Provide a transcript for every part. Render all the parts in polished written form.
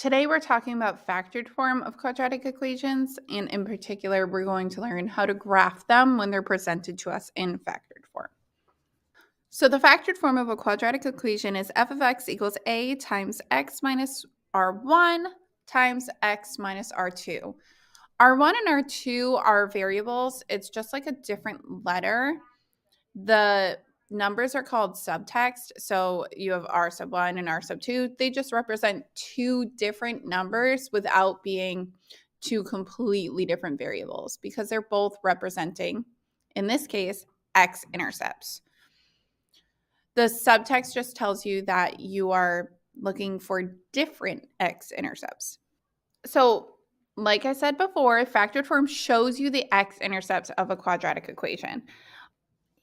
Today we're talking about factored form of quadratic equations, and in particular, we're going to learn how to graph them when they're presented to us in factored form. So the factored form of a quadratic equation is f of x equals a times x minus r1 times x minus r2. R1 and R2 are variables. It's just like a different letter. The numbers are called subtext. So you have R sub 1 and R sub 2. They just represent two different numbers without being two completely different variables because they're both representing, in this case, x-intercepts. The subtext just tells you that you are looking for different x-intercepts. So, like I said before, factored form shows you the x-intercepts of a quadratic equation.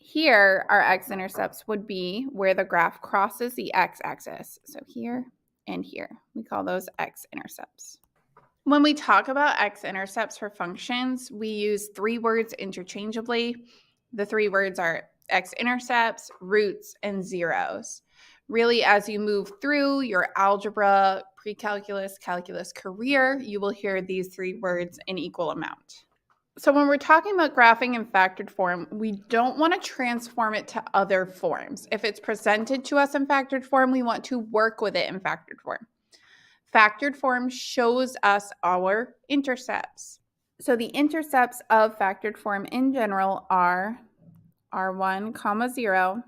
Here, our x-intercepts would be where the graph crosses the x-axis. So here and here. We call those x-intercepts. When we talk about x-intercepts for functions, we use three words interchangeably. The three words are x-intercepts, roots, and zeros. Really, as you move through your algebra, pre-calculus, calculus career, you will hear these three words in equal amount. So when we're talking about graphing in factored form, we don't want to transform it to other forms. If it's presented to us in factored form, we want to work with it in factored form. Factored form shows us our intercepts. So the intercepts of factored form in general are r1, 0,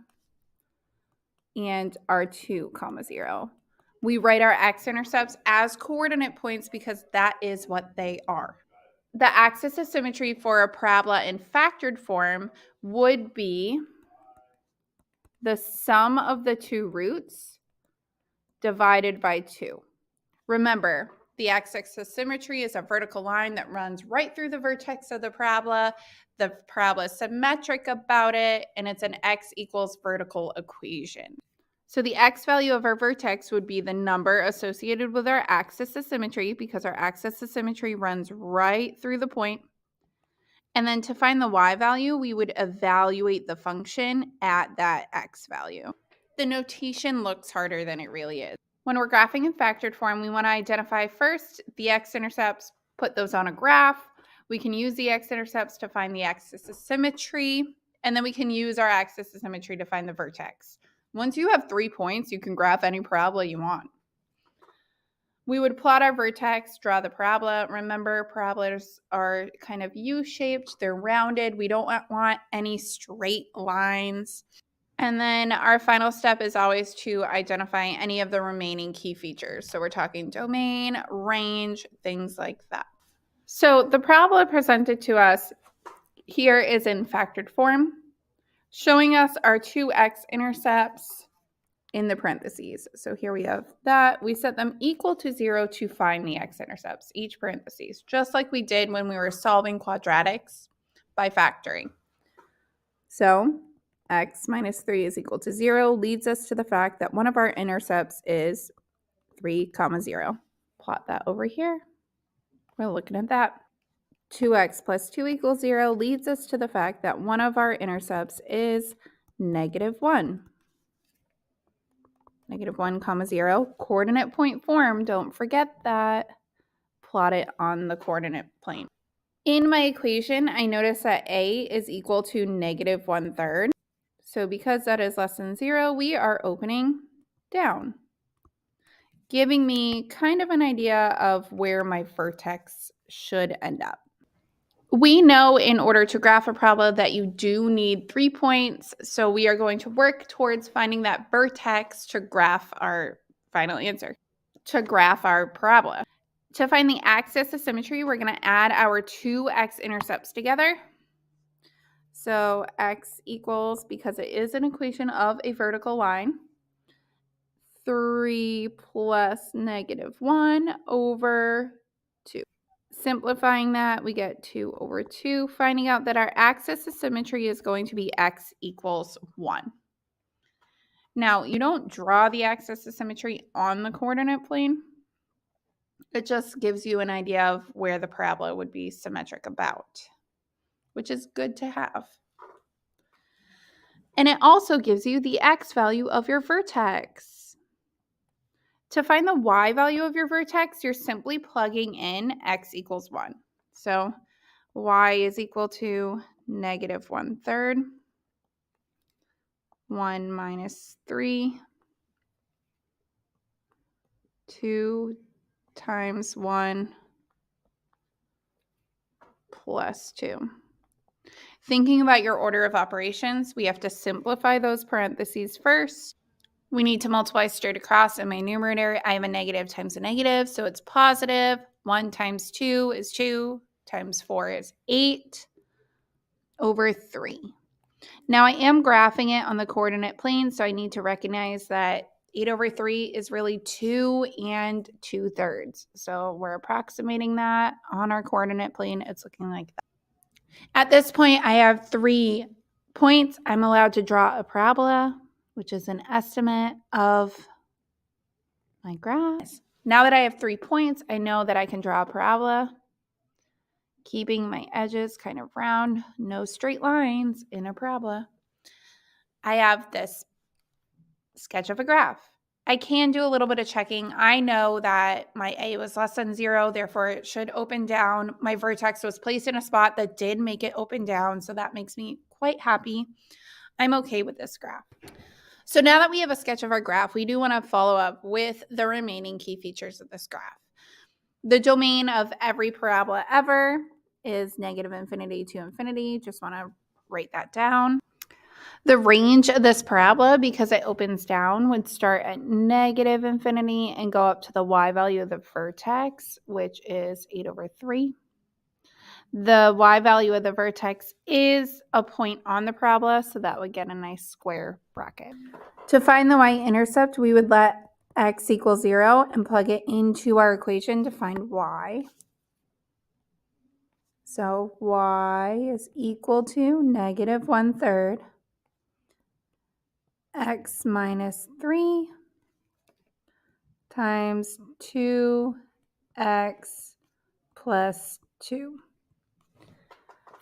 and r2, 0. We write our x-intercepts as coordinate points because that is what they are. The axis of symmetry for a parabola in factored form would be the sum of the two roots divided by 2. Remember, the axis of symmetry is a vertical line that runs right through the vertex of the parabola. The parabola is symmetric about it, and it's an x equals vertical equation. So the x value of our vertex would be the number associated with our axis of symmetry because our axis of symmetry runs right through the point. And then to find the y value, we would evaluate the function at that x value. The notation looks harder than it really is. When we're graphing in factored form, we want to identify first the x-intercepts, put those on a graph. We can use the x-intercepts to find the axis of symmetry, and then we can use our axis of symmetry to find the vertex. Once you have 3 points, you can graph any parabola you want. We would plot our vertex, draw the parabola. Remember, parabolas are kind of U-shaped. They're rounded. We don't want any straight lines. And then our final step is always to identify any of the remaining key features. So we're talking domain, range, things like that. So the parabola presented to us here is in factored form, showing us our two x-intercepts in the parentheses. So here we have that. We set them equal to 0 to find the x-intercepts, each parentheses, just like we did when we were solving quadratics by factoring. So x minus 3 is equal to 0 leads us to the fact that one of our intercepts is 3, 0. Plot that over here. We're looking at that. 2x plus 2 equals 0 leads us to the fact that one of our intercepts is -1. -1, 0. Coordinate point form, don't forget that. Plot it on the coordinate plane. In my equation, I notice that a is equal to -1/3. So because that is less than 0, we are opening down, giving me kind of an idea of where my vertex should end up. We know in order to graph a parabola that you do need 3 points, so we are going to work towards finding that vertex to graph our final answer, to graph our parabola. To find the axis of symmetry, we're going to add our two x-intercepts together. So x equals, because it is an equation of a vertical line, 3 plus -1 over 2. Simplifying that, we get 2 over 2, finding out that our axis of symmetry is going to be x equals 1. Now, you don't draw the axis of symmetry on the coordinate plane. It just gives you an idea of where the parabola would be symmetric about, which is good to have. And it also gives you the x value of your vertex. To find the y value of your vertex, you're simply plugging in x equals 1. So y is equal to negative 1/3, 1 minus 3, 2 times 1 plus 2. Thinking about your order of operations, we have to simplify those parentheses first. We need to multiply straight across. In my numerator, I have a negative times a negative, so it's positive. 1 times 2 is 2, times 4 is 8 over 3. Now I am graphing it on the coordinate plane, so I need to recognize that 8 over 3 is really 2 2/3. So we're approximating that on our coordinate plane. It's looking like that. At this point, I have 3 points. I'm allowed to draw a parabola, which is an estimate of my graph. Now that I have 3 points, I know that I can draw a parabola, keeping my edges kind of round, no straight lines in a parabola. I have this sketch of a graph. I can do a little bit of checking. I know that my A was less than 0, therefore it should open down. My vertex was placed in a spot that did make it open down, so that makes me quite happy. I'm okay with this graph. So now that we have a sketch of our graph, we do want to follow up with the remaining key features of this graph. The domain of every parabola ever is negative infinity to infinity. Just want to write that down. The range of this parabola, because it opens down, would start at negative infinity and go up to the y value of the vertex, which is 8 over 3. The y value of the vertex is a point on the parabola, so that would get a nice square bracket. To find the y-intercept, we would let x equal 0 and plug it into our equation to find y. So y is equal to negative 1/3 x minus 3 times 2x plus 2.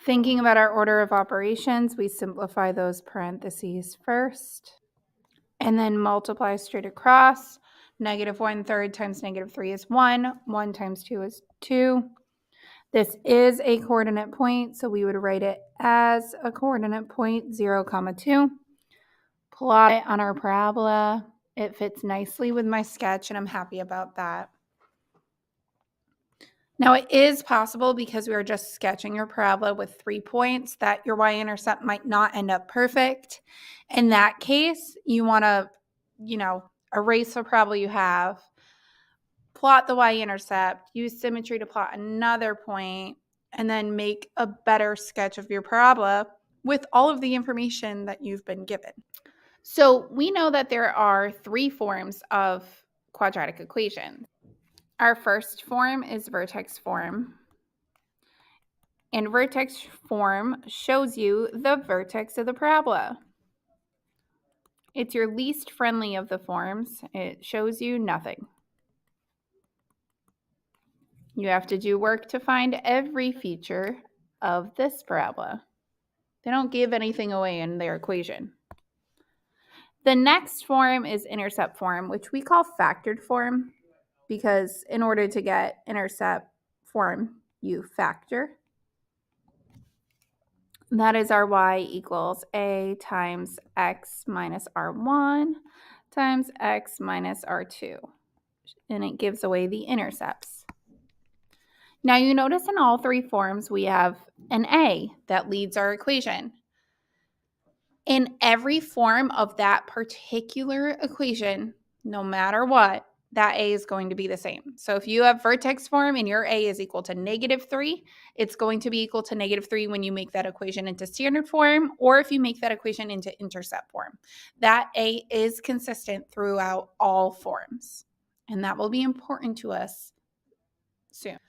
Thinking about our order of operations, we simplify those parentheses first and then multiply straight across. Negative 1/3 times negative 3 is 1. 1 times 2 is 2. This is a coordinate point, so we would write it as a coordinate point, 0, 2. Plot it on our parabola. It fits nicely with my sketch, and I'm happy about that. Now, it is possible, because we are just sketching your parabola with 3 points, that your y-intercept might not end up perfect. In that case, you want to, erase the parabola you have, plot the y-intercept, use symmetry to plot another point, and then make a better sketch of your parabola with all of the information that you've been given. So we know that there are 3 forms of quadratic equations. Our first form is vertex form. And vertex form shows you the vertex of the parabola. It's your least friendly of the forms. It shows you nothing. You have to do work to find every feature of this parabola. They don't give anything away in their equation. The next form is intercept form, which we call factored form, because in order to get intercept form, you factor. That is our y equals a times x minus r1 times x minus r2. And it gives away the intercepts. Now you notice in all 3 forms we have an a that leads our equation. In every form of that particular equation, no matter what, that a is going to be the same. So if you have vertex form and your a is equal to -3, it's going to be equal to -3 when you make that equation into standard form, or if you make that equation into intercept form. That a is consistent throughout all forms, and that will be important to us soon.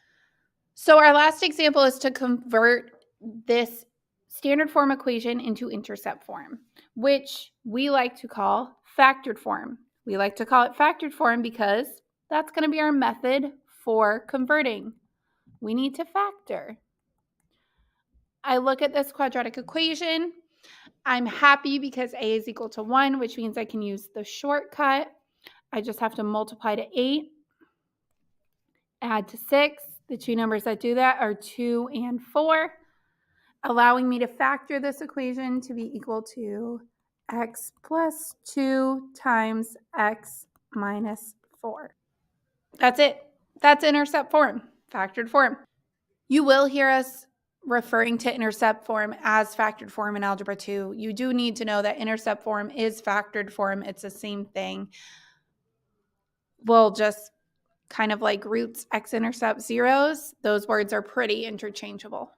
So our last example is to convert this standard form equation into intercept form, which we like to call factored form. We like to call it factored form because that's going to be our method for converting. We need to factor. I look at this quadratic equation. I'm happy because a is equal to 1, which means I can use the shortcut. I just have to multiply to 8, add to 6. The two numbers that do that are 2 and 4, allowing me to factor this equation to be equal to x plus 2 times x minus 4. That's it. That's intercept form, factored form. You will hear us referring to intercept form as factored form in Algebra 2. You do need to know that intercept form is factored form. It's the same thing. We'll just kind of like roots, x-intercept, zeros. Those words are pretty interchangeable.